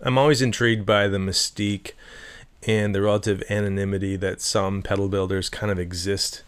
I'm always intrigued by the mystique and the relative anonymity that some pedal builders kind of exist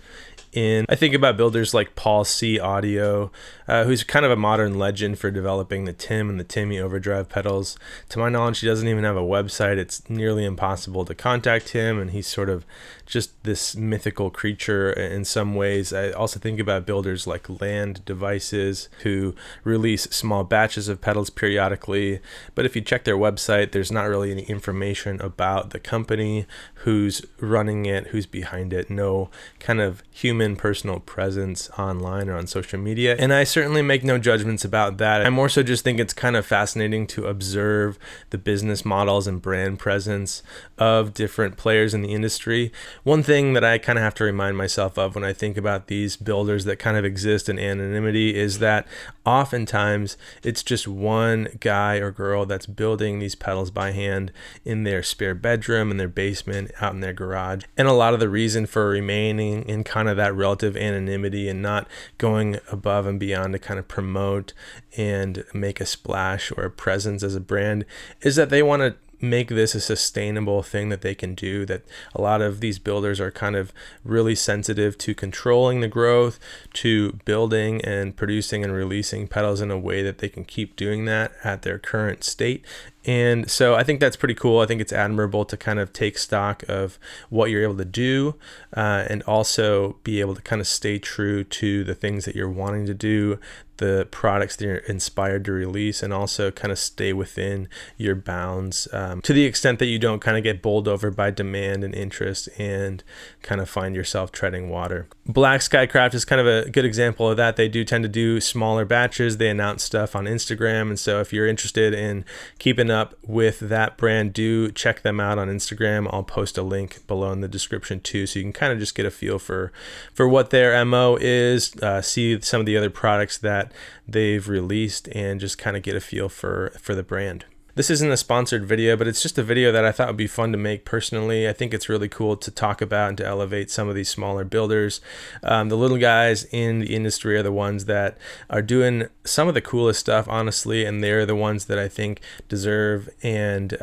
in. I think about builders like Paul C. Audio, who's kind of a modern legend for developing the Tim and the Timmy overdrive pedals. To my knowledge, he doesn't even have a website. It's nearly impossible to contact him, and he's sort of just this mythical creature in some ways. I also think about builders like Land Devices, who release small batches of pedals periodically, but if you check their website, there's not really any information about the company, who's running it, who's behind it, no kind of human personal presence online or on social media. And I certainly make no judgments about that. I more so just think it's kind of fascinating to observe the business models and brand presence of different players in the industry. One thing that I kind of have to remind myself of when I think about these builders that kind of exist in anonymity is that oftentimes it's just one guy or girl that's building these pedals by hand in their spare bedroom, in their basement, out in their garage. And a lot of the reason for remaining in kind of that relative anonymity and not going above and beyond to kind of promote and make a splash or a presence as a brand is that they want to make this a sustainable thing that they can do, that a lot of these builders are kind of really sensitive to controlling the growth, to building and producing and releasing pedals in a way that they can keep doing that at their current state. And so I think that's pretty cool. I think it's admirable to kind of take stock of what you're able to do and also be able to kind of stay true to the things that you're wanting to do, the products that you're inspired to release, and also kind of stay within your bounds to the extent that you don't kind of get bowled over by demand and interest and kind of find yourself treading water. Blackskycraft is kind of a good example of that. They do tend to do smaller batches. They announce stuff on Instagram. And so if you're interested in keeping up with that brand, do check them out on Instagram. I'll post a link below in the description too, so you can kind of just get a feel for what their MO is, see some of the other products that they've released, and just kind of get a feel for the brand. This isn't a sponsored video, but it's just a video that I thought would be fun to make personally. I think it's really cool to talk about and to elevate some of these smaller builders. The little guys in the industry are the ones that are doing some of the coolest stuff, honestly, and they're the ones that I think deserve and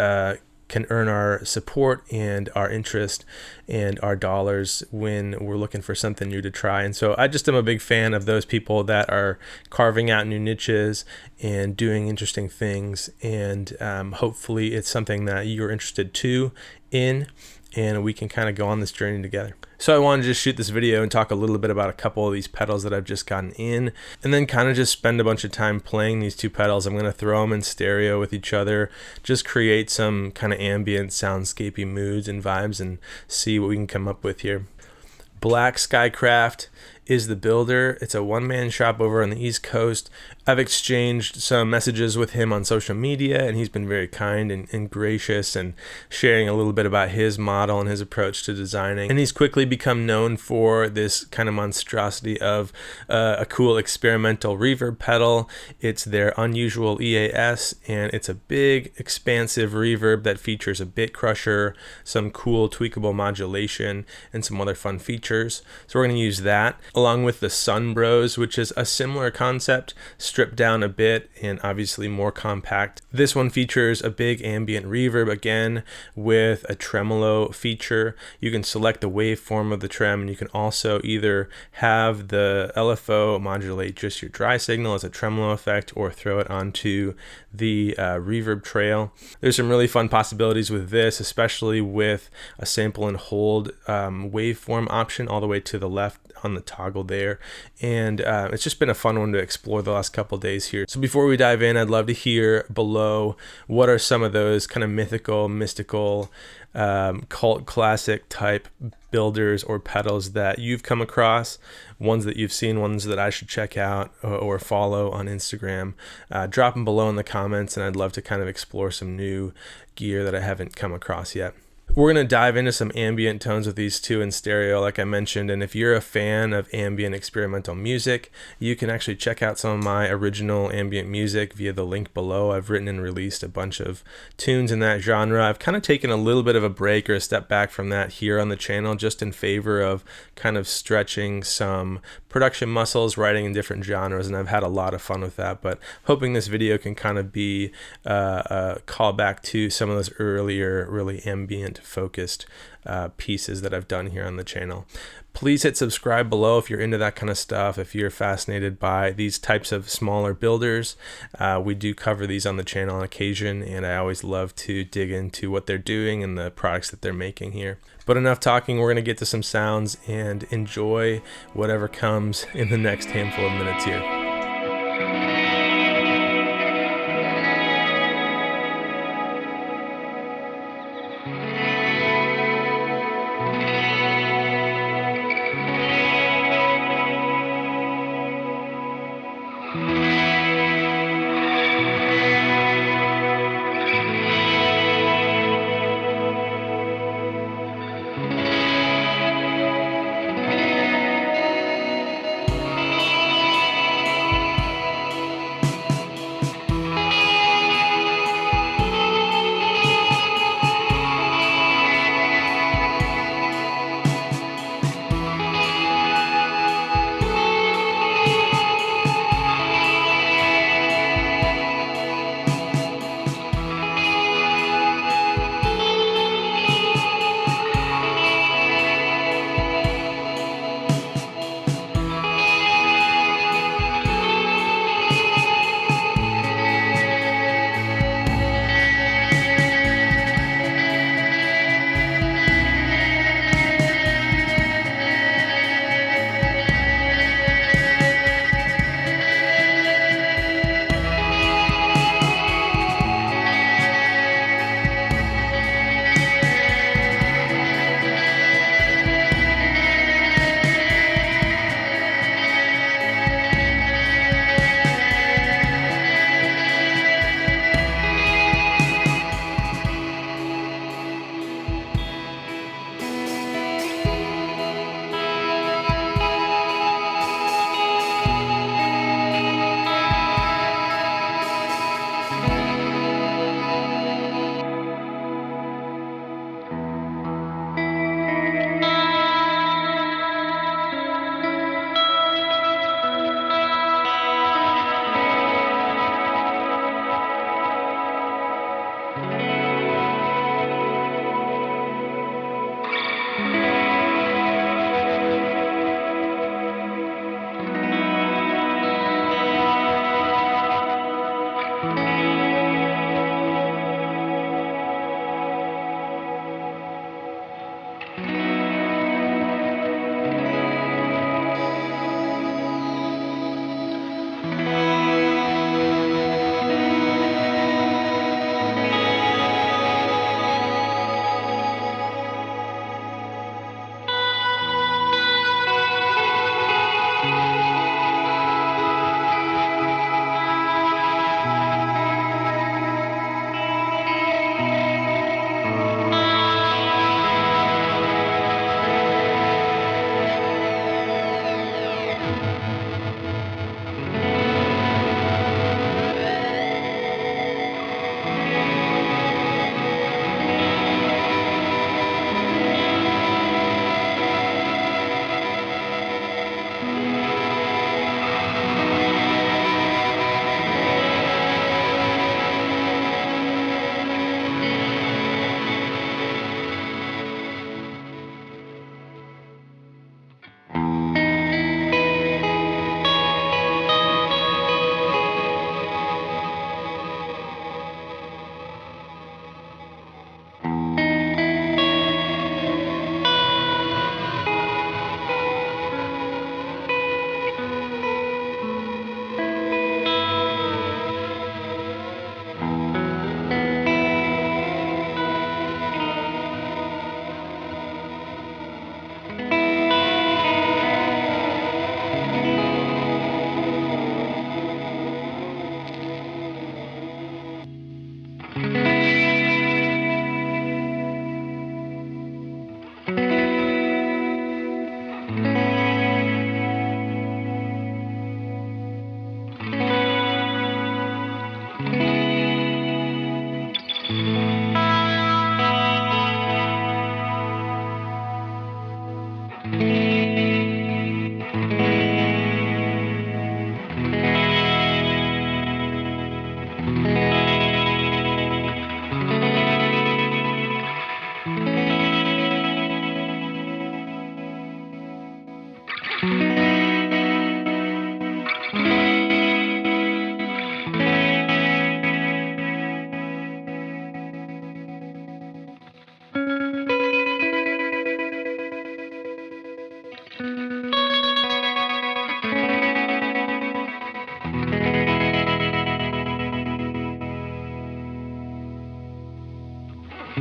can earn our support and our interest and our dollars when we're looking for something new to try. And so I just am a big fan of those people that are carving out new niches and doing interesting things. And hopefully it's something that you're interested too in, and we can kind of go on this journey together. So I wanted to just shoot this video and talk a little bit about a couple of these pedals that I've just gotten in, and then kind of just spend a bunch of time playing these two pedals. I'm going to throw them in stereo with each other, just create some kind of ambient soundscapey moods and vibes, and see what we can come up with here. Blackskycraft is the builder. It's a one-man shop over on the East Coast. I've exchanged some messages with him on social media, and he's been very kind and gracious and sharing a little bit about his model and his approach to designing. And he's quickly become known for this kind of monstrosity of a cool experimental reverb pedal. It's their Unusual EAS, and it's a big, expansive reverb that features a bit crusher, some cool tweakable modulation, and some other fun features. So we're going to use that along with the Sunbros, which is a similar concept, stripped down a bit and obviously more compact. This one features a big ambient reverb, again with a tremolo feature. You can select the waveform of the trem, and you can also either have the LFO modulate just your dry signal as a tremolo effect, or throw it onto the reverb trail. There's some really fun possibilities with this, especially with a sample and hold waveform option all the way to the left on the toggle there. And it's just been a fun one to explore the last couple days here. So before we dive in, I'd love to hear below what are some of those kind of mythical, mystical, cult classic type builders or pedals that you've come across, ones that you've seen, ones that I should check out or follow on Instagram. Drop them below in the comments, and I'd love to kind of explore some new gear that I haven't come across yet. We're going to dive into some ambient tones with these two in stereo, like I mentioned. And if you're a fan of ambient experimental music, you can actually check out some of my original ambient music via the link below. I've written and released a bunch of tunes in that genre. I've kind of taken a little bit of a break or a step back from that here on the channel, just in favor of kind of stretching some production muscles, writing in different genres, and I've had a lot of fun with that. But hoping this video can kind of be a callback to some of those earlier really ambient focused pieces that I've done here on the channel. Please hit subscribe below if you're into that kind of stuff, if you're fascinated by these types of smaller builders. We do cover these on the channel on occasion, and I always love to dig into what they're doing and the products that they're making here. But enough talking, we're going to get to some sounds and enjoy whatever comes in the next handful of minutes here.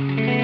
you.